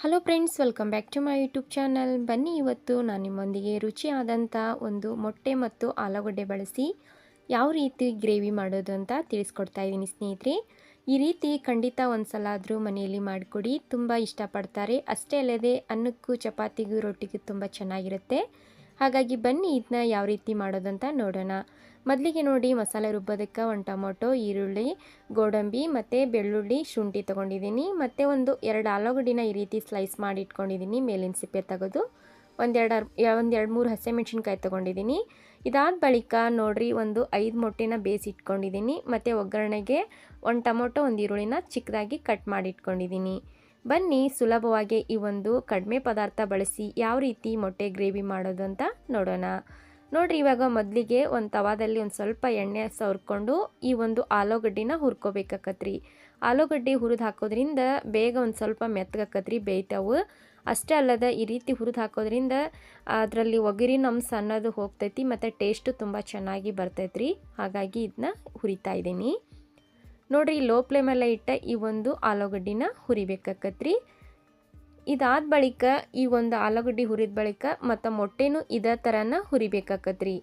Hello friends, welcome back to my YouTube channel. ಬನ್ನಿ, ಇವತ್ತು ನಾನು ನಿಮ್ಮೊಂದಿಗೆ ರುಚಿಯಾದಂಥ ಒಂದು ಮೊಟ್ಟೆ ಮತ್ತು ಆಲೂಗಡ್ಡೆ ಬಳಸಿ ಯಾವ ರೀತಿ ಗ್ರೇವಿ ಮಾಡೋದು ಅಂತ ತಿಳಿಸ್ಕೊಡ್ತಾ ಇದ್ದೀನಿ ಸ್ನೇಹಿತರೆ. ಈ ರೀತಿ ಖಂಡಿತ ಒಂದು ಸಲ ಆದರೂ ಮನೆಯಲ್ಲಿ ಮಾಡಿಕೊಡಿ, ತುಂಬ ಇಷ್ಟಪಡ್ತಾರೆ. ಅಷ್ಟೇ ಅಲ್ಲದೆ ಅನ್ನಕ್ಕೂ ಚಪಾತಿಗೂ ರೊಟ್ಟಿಗೂ ತುಂಬ ಚೆನ್ನಾಗಿರುತ್ತೆ. ಹಾಗಾಗಿ ಬನ್ನಿ ಇದನ್ನ ಯಾವ ರೀತಿ ಮಾಡೋದಂತ ನೋಡೋಣ. ಮೊದಲಿಗೆ ನೋಡಿ, ಮಸಾಲೆ ರುಬ್ಬೋದಕ್ಕೆ ಒಂದು ಟೊಮೊಟೊ, ಈರುಳ್ಳಿ, ಗೋಡಂಬಿ ಮತ್ತು ಬೆಳ್ಳುಳ್ಳಿ, ಶುಂಠಿ ತೊಗೊಂಡಿದ್ದೀನಿ. ಮತ್ತು ಒಂದು 2 ಆಲೂಗಡ್ಡಿನ ಈ ರೀತಿ ಸ್ಲೈಸ್ ಮಾಡಿ ಇಟ್ಕೊಂಡಿದ್ದೀನಿ, ಮೇಲಿನ ಸಿಪ್ಪೆ ತೆಗೆದು. ಒಂದು 2-3 ಹಸಿಮೆಣ್ಸಿನ್ಕಾಯಿ ತೊಗೊಂಡಿದ್ದೀನಿ. ಇದಾದ ಬಳಿಕ ನೋಡಿರಿ, ಒಂದು 5 ಮೊಟ್ಟೆನ ಬೇಯಿಸಿ ಇಟ್ಕೊಂಡಿದ್ದೀನಿ. ಮತ್ತು ಒಗ್ಗರಣೆಗೆ ಒಂದು ಟೊಮೊಟೊ, ಒಂದು ಈರುಳ್ಳಿನ ಚಿಕ್ಕದಾಗಿ ಕಟ್ ಮಾಡಿ ಇಟ್ಕೊಂಡಿದ್ದೀನಿ. ಬನ್ನಿ, ಸುಲಭವಾಗಿ ಈ ಒಂದು ಕಡಿಮೆ ಪದಾರ್ಥ ಬಳಸಿ ಯಾವ ರೀತಿ ಮೊಟ್ಟೆ ಗ್ರೇವಿ ಮಾಡೋದು ಅಂತ ನೋಡೋಣ. ನೋಡಿರಿ, ಇವಾಗ ಮೊದಲಿಗೆ ಒಂದು ತವಾದಲ್ಲಿ ಒಂದು ಸ್ವಲ್ಪ ಎಣ್ಣೆ ಸವರ್ಕೊಂಡು ಈ ಒಂದು ಆಲೂಗಡ್ಡಿನ ಹುರ್ಕೋಬೇಕಾಕತ್ರಿ. ಆಲೂಗಡ್ಡೆ ಹುರಿದು ಹಾಕೋದ್ರಿಂದ ಬೇಗ ಒಂದು ಸ್ವಲ್ಪ ಮೆತ್ತಗಾಕತ್ರಿ, ಬೇಯ್ತಾವು. ಅಷ್ಟೇ ಅಲ್ಲದೆ ಈ ರೀತಿ ಹುರಿದು ಹಾಕೋದ್ರಿಂದ ಅದರಲ್ಲಿ ಒಗರಿನ ಅಂಶ ಅನ್ನೋದು ಹೋಗ್ತೈತಿ ಮತ್ತು ಟೇಸ್ಟು ತುಂಬ ಚೆನ್ನಾಗಿ ಬರ್ತೈತ್ರಿ. ಹಾಗಾಗಿ ಇದನ್ನ ಹುರಿತಾ ಇದ್ದೀನಿ. ನೋಡಿರಿ, ಲೋ ಫ್ಲೇಮಲ್ಲೇ ಇಟ್ಟ ಈ ಒಂದು ಆಲೂಗಡ್ಡಿನ ಹುರಿಬೇಕಾಕತ್ರಿ. ಇದಾದ ಬಳಿಕ ಈ ಒಂದು ಆಲೂಗಡ್ಡೆ ಹುರಿದ ಬಳಿಕ ಮತ್ತು ಮೊಟ್ಟೆನೂ ಇದೇ ಥರನ ಹುರಿಬೇಕಾಕತ್ರಿ.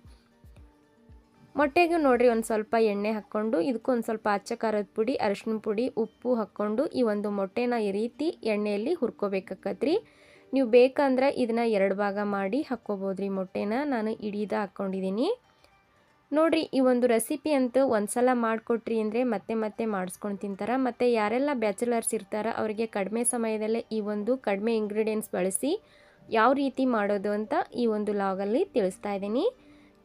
ಮೊಟ್ಟೆಗೂ ನೋಡಿರಿ, ಒಂದು ಸ್ವಲ್ಪ ಎಣ್ಣೆ ಹಾಕ್ಕೊಂಡು ಇದಕ್ಕೂ ಒಂದು ಸ್ವಲ್ಪ ಅಚ್ಚ ಖಾರದ ಪುಡಿ, ಅರಿಶಿನ ಪುಡಿ, ಉಪ್ಪು ಹಾಕ್ಕೊಂಡು ಈ ಒಂದು ಮೊಟ್ಟೆನ ಈ ರೀತಿ ಎಣ್ಣೆಯಲ್ಲಿ ಹುರ್ಕೋಬೇಕಾಕತ್ರಿ. ನೀವು ಬೇಕಂದ್ರೆ ಇದನ್ನು 2 ಭಾಗ ಮಾಡಿ ಹಾಕ್ಕೋಬೋದ್ರಿ. ಮೊಟ್ಟೆನ ನಾನು ಇಡೀದ ಹಾಕ್ಕೊಂಡಿದ್ದೀನಿ. ನೋಡಿರಿ, ಈ ಒಂದು ರೆಸಿಪಿ ಅಂತೂ ಒಂದು ಸಲ ಮಾಡಿಕೊಟ್ರಿ ಅಂದರೆ ಮತ್ತೆ ಮತ್ತೆ ಮಾಡಿಸ್ಕೊಂಡು ತಿಂತಾರೆ. ಮತ್ತು ಯಾರೆಲ್ಲ ಬ್ಯಾಚುಲರ್ಸ್ ಇರ್ತಾರೆ ಅವರಿಗೆ ಕಡಿಮೆ ಸಮಯದಲ್ಲೇ ಈ ಒಂದು ಕಡಿಮೆ ಇಂಗ್ರೀಡಿಯೆಂಟ್ಸ್ ಬಳಸಿ ಯಾವ ರೀತಿ ಮಾಡೋದು ಅಂತ ಈ ಒಂದು ಲಾಗಲ್ಲಿ ತಿಳಿಸ್ತಾ ಇದ್ದೀನಿ.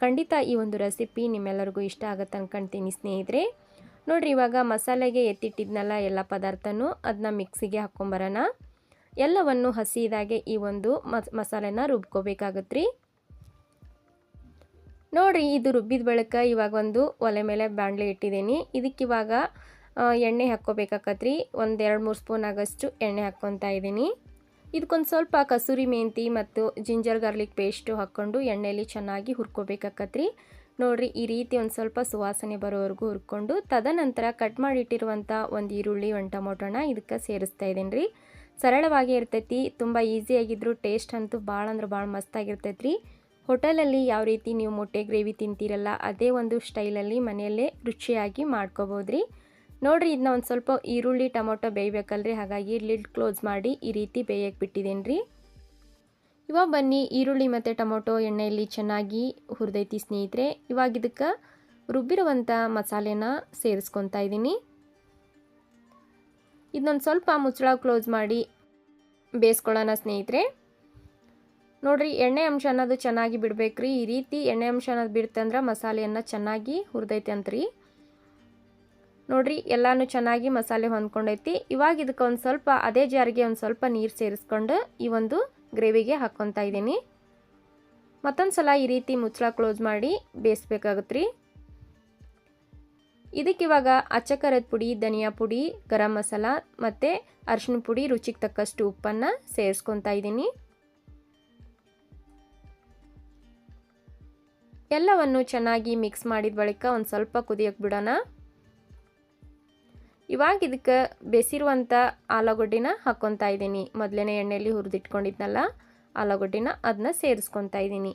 ಖಂಡಿತ ಈ ಒಂದು ರೆಸಿಪಿ ನಿಮ್ಮೆಲ್ಲರಿಗೂ ಇಷ್ಟ ಆಗುತ್ತೆ ಅನ್ಕೊಳ್ತೀನಿ ಸ್ನೇಹಿತರೆ. ನೋಡಿರಿ, ಇವಾಗ ಮಸಾಲೆಗೆ ಎತ್ತಿಟ್ಟಿದ್ನಲ್ಲ ಎಲ್ಲ ಪದಾರ್ಥನೂ ಅದನ್ನ ಮಿಕ್ಸಿಗೆ ಹಾಕ್ಕೊಂಬರೋಣ. ಎಲ್ಲವನ್ನು ಹಸಿದಾಗೆ ಈ ಒಂದು ಮಸಾಲೆನ ರುಬ್ಕೋಬೇಕಾಗತ್ರಿ. ನೋಡಿರಿ, ಇದು ರುಬ್ಬಿದ ಬಳಿಕ ಇವಾಗ ಒಂದು ಒಲೆ ಮೇಲೆ ಬಾಣಲೆ ಇಟ್ಟಿದ್ದೀನಿ. ಇದಕ್ಕಿವಾಗ ಎಣ್ಣೆ ಹಾಕ್ಕೋಬೇಕಾಕತ್ರಿ. ಒಂದು 2-3 ಸ್ಪೂನ್ ಆಗಷ್ಟು ಎಣ್ಣೆ ಹಾಕ್ಕೊತಾ ಇದ್ದೀನಿ. ಇದಕ್ಕೊಂದು ಸ್ವಲ್ಪ ಕಸೂರಿ ಮೆಂತಿ ಮತ್ತು ಜಿಂಜರ್ ಗಾರ್ಲಿಕ್ ಪೇಸ್ಟು ಹಾಕ್ಕೊಂಡು ಎಣ್ಣೆಯಲ್ಲಿ ಚೆನ್ನಾಗಿ ಹುರ್ಕೋಬೇಕಾಕತ್ರಿ. ನೋಡಿರಿ, ಈ ರೀತಿ ಒಂದು ಸ್ವಲ್ಪ ಸುವಾಸನೆ ಬರೋವರೆಗೂ ಹುರ್ಕೊಂಡು ತದನಂತರ ಕಟ್ ಮಾಡಿಟ್ಟಿರುವಂಥ ಒಂದು ಈರುಳ್ಳಿ, ಒಂದು ಟೊಮೊಟೊನ ಇದಕ್ಕೆ ಸೇರಿಸ್ತಾ ಇದ್ದೀನಿ ರೀ. ಸರಳವಾಗಿ ಇರ್ತೈತಿ, ತುಂಬ ಈಸಿಯಾಗಿದ್ದರೂ ಟೇಸ್ಟ್ ಅಂತೂ ಭಾಳ ಅಂದ್ರೆ ಭಾಳ ಮಸ್ತಾಗಿರ್ತೈತಿ ರೀ. ಹೋಟೆಲಲ್ಲಿ ಯಾವ ರೀತಿ ನೀವು ಮೊಟ್ಟೆ ಗ್ರೇವಿ ತಿಂತೀರಲ್ಲ ಅದೇ ಒಂದು ಸ್ಟೈಲಲ್ಲಿ ಮನೆಯಲ್ಲೇ ರುಚಿಯಾಗಿ ಮಾಡ್ಕೋಬೋದ್ರಿ. ನೋಡಿರಿ, ಇದನ್ನ ಒಂದು ಸ್ವಲ್ಪ ಈರುಳ್ಳಿ ಟೊಮೊಟೊ ಬೇಯಬೇಕಲ್ರಿ, ಹಾಗಾಗಿ ಲಿಡ್ ಕ್ಲೋಸ್ ಮಾಡಿ ಈ ರೀತಿ ಬೇಯಕ್ಕೆ ಬಿಟ್ಟಿದ್ದೀನಿ ರೀ. ಇವಾಗ ಬನ್ನಿ, ಈರುಳ್ಳಿ ಮತ್ತು ಟೊಮೊಟೊ ಎಣ್ಣೆಯಲ್ಲಿ ಚೆನ್ನಾಗಿ ಹುರಿದೈತಿ ಸ್ನೇಹಿತರೆ. ಇವಾಗ ಇದಕ್ಕೆ ರುಬ್ಬಿರುವಂಥ ಮಸಾಲೆನ ಸೇರಿಸ್ಕೊತಾ ಇದ್ದೀನಿ. ಇದನ್ನೊಂದು ಸ್ವಲ್ಪ ಮುಚ್ಚಳ ಕ್ಲೋಸ್ ಮಾಡಿ ಬೇಯಿಸ್ಕೊಳ್ಳೋಣ ಸ್ನೇಹಿತರೆ. ನೋಡಿರಿ, ಎಣ್ಣೆ ಅಂಶ ಅನ್ನೋದು ಚೆನ್ನಾಗಿ ಬಿಡಬೇಕ್ರಿ. ಈ ರೀತಿ ಎಣ್ಣೆ ಅಂಶ ಅನ್ನೋದು ಬಿಡ್ತಂದ್ರೆ ಮಸಾಲೆಯನ್ನು ಚೆನ್ನಾಗಿ ಹುರಿದೈತೆ ಅಂತ್ರಿ. ನೋಡಿರಿ, ಎಲ್ಲನೂ ಚೆನ್ನಾಗಿ ಮಸಾಲೆ ಹೊಂದ್ಕೊಂಡೈತಿ. ಇವಾಗ ಇದಕ್ಕೆ ಒಂದು ಸ್ವಲ್ಪ ಅದೇ ಜಾರಿಗೆ ಒಂದು ಸ್ವಲ್ಪ ನೀರು ಸೇರಿಸ್ಕೊಂಡು ಈ ಒಂದು ಗ್ರೇವಿಗೆ ಹಾಕ್ಕೊತಾ ಇದ್ದೀನಿ. ಮತ್ತೊಂದು ಸಲ ಈ ರೀತಿ ಮುಚ್ಚಳ ಕ್ಲೋಸ್ ಮಾಡಿ ಬೇಯಿಸ್ಬೇಕಾಗತ್ತೆ ರೀ. ಇದಕ್ಕಿವಾಗ ಅಚ್ಚ ಖಾರದ ಪುಡಿ, ಧನಿಯಾ ಪುಡಿ, ಗರಂ ಮಸಾಲ ಮತ್ತು ಅರಿಶಿನ ಪುಡಿ, ರುಚಿಗೆ ತಕ್ಕಷ್ಟು ಉಪ್ಪನ್ನು ಸೇರಿಸ್ಕೊತಾ ಇದ್ದೀನಿ. ಎಲ್ಲವನ್ನು ಚೆನ್ನಾಗಿ ಮಿಕ್ಸ್ ಮಾಡಿದ ಬಳಿಕ ಒಂದು ಸ್ವಲ್ಪ ಕುದಿಯೋಕೆ ಬಿಡೋಣ. ಇವಾಗ ಇದಕ್ಕೆ ಬೇಯಿಸಿರುವಂಥ ಆಲೂಗಡ್ಡಿನ ಹಾಕ್ಕೊತಾ ಇದ್ದೀನಿ. ಮೊದಲನೇ ಎಣ್ಣೆಯಲ್ಲಿ ಹುರಿದಿಟ್ಕೊಂಡಿದ್ನಲ್ಲ ಆಲೂಗಡ್ಡಿನ ಅದನ್ನ ಸೇರಿಸ್ಕೊತಾ ಇದ್ದೀನಿ.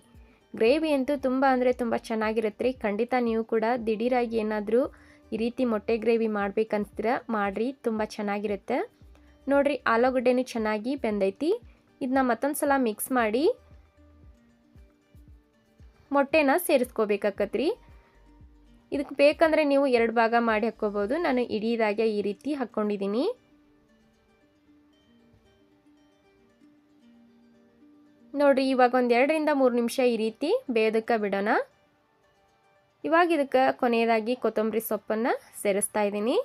ಗ್ರೇವಿ ಅಂತೂ ತುಂಬ ಅಂದರೆ ತುಂಬ ಚೆನ್ನಾಗಿರುತ್ತೆ ರೀ. ಖಂಡಿತ ನೀವು ಕೂಡ ದಿಢೀರಾಗಿ ಏನಾದರೂ ಈ ರೀತಿ ಮೊಟ್ಟೆ ಗ್ರೇವಿ ಮಾಡ್ಬೇಕನ್ಸ್ತೀರ ಮಾಡಿರಿ, ತುಂಬ ಚೆನ್ನಾಗಿರುತ್ತೆ. ನೋಡಿರಿ, ಆಲೂಗಡ್ಡೆನೂ ಚೆನ್ನಾಗಿ ಬೆಂದೈತಿ. ಇದನ್ನ ಮತ್ತೊಂದು ಸಲ ಮಿಕ್ಸ್ ಮಾಡಿ ಮೊಟ್ಟೆನ ಸೇರಿಸ್ಕೋಬೇಕಾಕತ್ರಿ. ಇದಕ್ಕೆ ಬೇಕಂದರೆ ನೀವು 2 ಭಾಗ ಮಾಡಿ ಹಾಕ್ಕೋಬೋದು. ನಾನು ಇಡೀದಾಗೆ ಈ ರೀತಿ ಹಾಕ್ಕೊಂಡಿದ್ದೀನಿ. ನೋಡಿರಿ, ಇವಾಗ ಒಂದು 2-3 ನಿಮಿಷ ಈ ರೀತಿ ಬೇಯೋದಕ್ಕೆ ಬಿಡೋಣ. ಇವಾಗ ಇದಕ್ಕೆ ಕೊನೆಯದಾಗಿ ಕೊತ್ತಂಬರಿ ಸೊಪ್ಪನ್ನು ಸೇರಿಸ್ತಾ ಇದ್ದೀನಿ.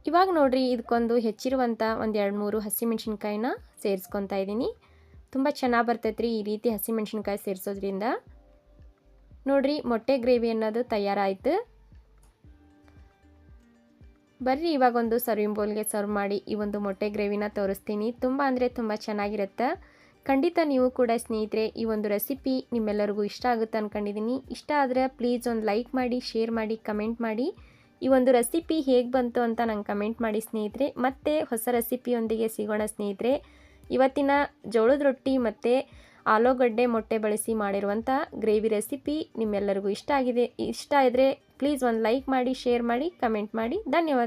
ಇವಾಗ ನೋಡಿರಿ, ಇದಕ್ಕೊಂದು ಹೆಚ್ಚಿರುವಂಥ ಒಂದು 2-3 ಹಸಿಮೆಣ್ಸಿನ್ಕಾಯಿನ ಸೇರಿಸ್ಕೊತಾ ಇದ್ದೀನಿ. ತುಂಬ ಚೆನ್ನಾಗಿ ಬರ್ತೈತ್ರಿ ಈ ರೀತಿ ಹಸಿಮೆಣ್ಸಿನ್ಕಾಯಿ ಸೇರಿಸೋದ್ರಿಂದ. ನೋಡಿರಿ, ಮೊಟ್ಟೆ ಗ್ರೇವಿ ಅನ್ನೋದು ತಯಾರಾಯಿತು. ಬರ್ರಿ ಇವಾಗ ಒಂದು ಸರ್ವಿಂಗ್ ಬೌಲ್ಗೆ ಸರ್ವ್ ಮಾಡಿ ಈ ಒಂದು ಮೊಟ್ಟೆ ಗ್ರೇವಿನ ತೋರಿಸ್ತೀನಿ. ತುಂಬ ಅಂದರೆ ತುಂಬ ಚೆನ್ನಾಗಿರುತ್ತೆ. ಖಂಡಿತ ನೀವು ಕೂಡ ಸ್ನೇಹಿತರೆ ಈ ಒಂದು ರೆಸಿಪಿ ನಿಮ್ಮೆಲ್ಲರಿಗೂ ಇಷ್ಟ ಆಗುತ್ತೆ ಅಂದ್ಕೊಂಡಿದ್ದೀನಿ. ಇಷ್ಟ ಆದರೆ ಪ್ಲೀಸ್ ಒಂದು ಲೈಕ್ ಮಾಡಿ, ಶೇರ್ ಮಾಡಿ, ಕಮೆಂಟ್ ಮಾಡಿ. ಈ ಒಂದು ರೆಸಿಪಿ ಹೇಗೆ ಬಂತು ಅಂತ ನಂಗೆ ಕಮೆಂಟ್ ಮಾಡಿ ಸ್ನೇಹಿತರೆ. ಮತ್ತೆ ಹೊಸ ರೆಸಿಪಿಯೊಂದಿಗೆ ಸಿಗೋಣ ಸ್ನೇಹಿತರೆ. ಇವತ್ತಿನ ಜೋಳದ ರೊಟ್ಟಿ ಮತ್ತು ಆಲೂಗಡ್ಡೆ ಮೊಟ್ಟೆ ಬಳಸಿ ಮಾಡಿರುವಂಥ ಗ್ರೇವಿ ರೆಸಿಪಿ ನಿಮ್ಮೆಲ್ಲರಿಗೂ ಇಷ್ಟ ಇದ್ದರೆ ಪ್ಲೀಸ್ ಒಂದು ಲೈಕ್ ಮಾಡಿ, ಶೇರ್ ಮಾಡಿ, ಕಮೆಂಟ್ ಮಾಡಿ. ಧನ್ಯವಾದ.